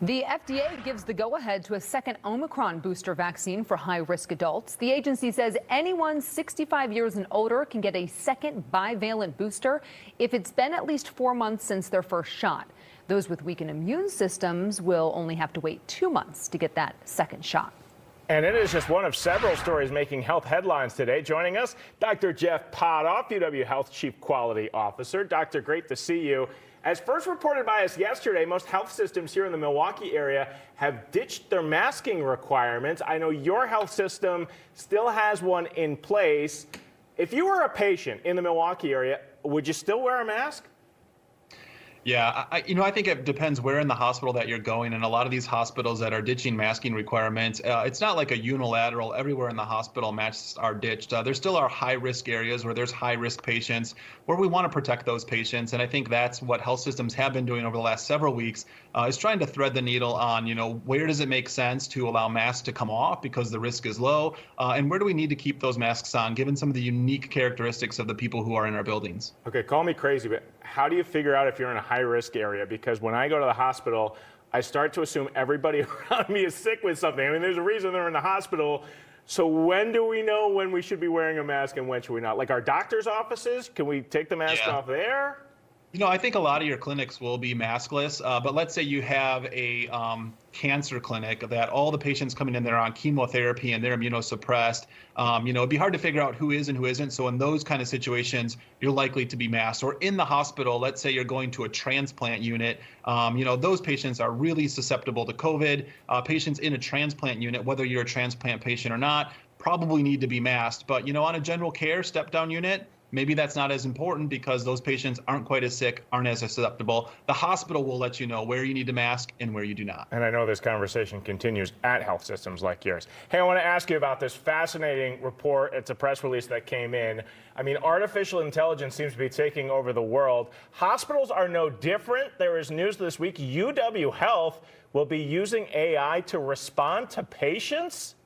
The FDA gives the go-ahead to a second Omicron booster vaccine for high-risk adults. The agency says anyone 65 years and older can get a second bivalent booster if it's been at least 4 months since their first shot. Those with weakened immune systems will only have to wait 2 months to get that second shot. And it is just one of several stories making health headlines today. Joining us, Dr. Jeff Potoff, UW Health Chief Quality Officer. Doctor, great to see you. As first reported by us yesterday, most health systems here in the Milwaukee area have ditched their masking requirements. I know your health system still has one in place. If you were a patient in the Milwaukee area, would you still wear a mask? Yeah, I think it depends where in the hospital that you're going. And a lot of these hospitals that are ditching masking requirements, it's not like a unilateral, everywhere in the hospital masks are ditched. There still are high-risk areas where there's high-risk patients where we want to protect those patients. And I think that's what health systems have been doing over the last several weeks, is trying to thread the needle on, where does it make sense to allow masks to come off because the risk is low? And where do we need to keep those masks on, given some of the unique characteristics of the people who are in our buildings? Okay, call me crazy, but how do you figure out if you're in a high-risk area? Because when I go to the hospital, I start to assume everybody around me is sick with something. I mean, there's a reason they're in the hospital. So when do we know when we should be wearing a mask and when should we not? Like our doctor's offices, can we take the mask off there? I think a lot of your clinics will be maskless, but let's say you have a cancer clinic that all the patients coming in there on chemotherapy and they're immunosuppressed. It'd be hard to figure out who is and who isn't. So in those kind of situations, you're likely to be masked. Or in the hospital, let's say you're going to a transplant unit. Those patients are really susceptible to COVID. Patients in a transplant unit, whether you're a transplant patient or not, probably need to be masked. But, on a general care step-down unit, maybe that's not as important because those patients aren't quite as sick, aren't as susceptible. The hospital will let you know where you need to mask and where you do not. And I know this conversation continues at health systems like yours. Hey, I want to ask you about this fascinating report. It's a press release that came in. I mean, artificial intelligence seems to be taking over the world. Hospitals are no different. There is news this week. UW Health will be using AI to respond to patients.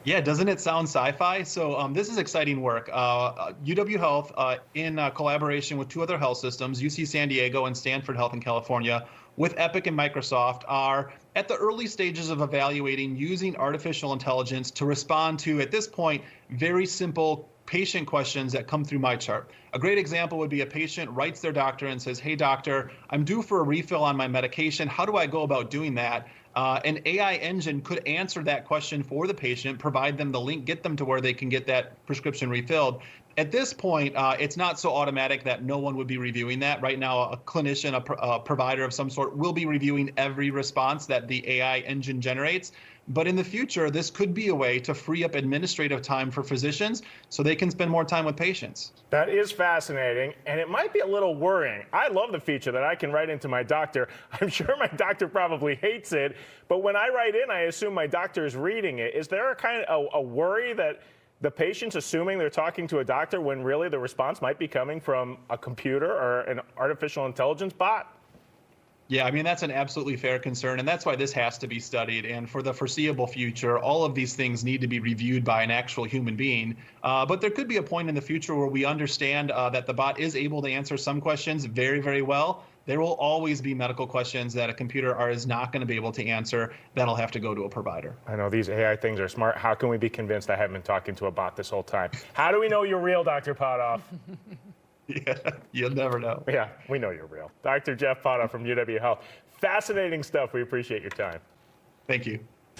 Yeah, doesn't it sound sci-fi? So this is exciting work. UW Health, in collaboration with 2 other health systems, UC San Diego and Stanford Health in California, with Epic and Microsoft, are at the early stages of evaluating using artificial intelligence to respond to, at this point, very simple patient questions that come through MyChart. A great example would be a patient writes their doctor and says, "Hey, doctor, I'm due for a refill on my medication. How do I go about doing that?" An AI engine could answer that question for the patient, provide them the link, get them to where they can get that prescription refilled. At this point, it's not so automatic that no one would be reviewing that. Right now, a clinician, a provider of some sort, will be reviewing every response that the AI engine generates. But in the future, this could be a way to free up administrative time for physicians so they can spend more time with patients. That is fascinating, and it might be a little worrying. I love the feature that I can write into my doctor. I'm sure my doctor probably hates it, but when I write in, I assume my doctor is reading it. Is there a kind of a worry that the patient's assuming they're talking to a doctor when really the response might be coming from a computer or an artificial intelligence bot? Yeah, I mean, that's an absolutely fair concern, and that's why this has to be studied. And for the foreseeable future, all of these things need to be reviewed by an actual human being. But there could be a point in the future where we understand that the bot is able to answer some questions very, very well. There will always be medical questions that a computer is not going to be able to answer. That'll have to go to a provider. I know these AI things are smart. How can we be convinced I haven't been talking to a bot this whole time? How do we know you're real, Dr. Potoff? Yeah, you'll never know. Yeah, we know you're real. Dr. Jeff Potoff from UW Health. Fascinating stuff. We appreciate your time. Thank you.